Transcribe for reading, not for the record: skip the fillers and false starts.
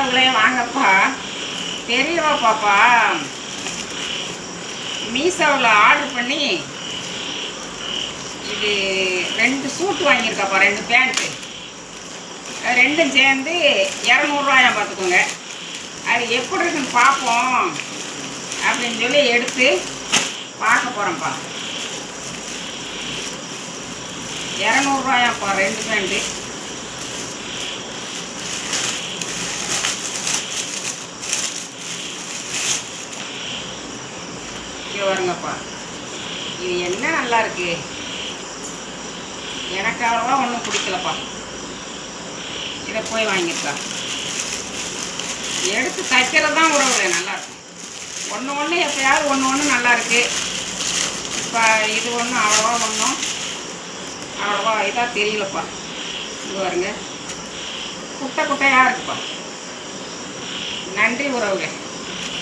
உறவுகளே வாங்கப்பா. பெரியவா பாப்பா மீஷோவில் ஆர்டர் பண்ணி இது 2 சூட் வாங்கியிருக்காப்பா, 2 பேண்ட்டு. ரெண்டும் சேர்ந்து 200 பார்த்துக்கோங்க. அது எப்படி இருக்குன்னு பார்ப்போம் அப்படின்னு சொல்லி எடுத்து பார்க்க போகிறோம்ப்பா. 200 2 பேண்ட்டு. இங்கே வருங்கப்பா. இது என்ன நல்லா இருக்கு. எனக்கு அவ்வளோவா ஒன்றும் பிடிக்கலப்பா. இதை போய் வாங்கியிருக்கா. எடுத்து தைக்கிறது தான் உறவு நல்லாயிருக்கும். ஒன்று எப்போயாவது ஒன்று நல்லாயிருக்கு. இப்போ இது ஒன்றும் அவ்வளோவா இதாக தெரியலப்பா. இது பாருங்க, குட்டையாக இருக்குப்பா. நன்றி உறவுகள்.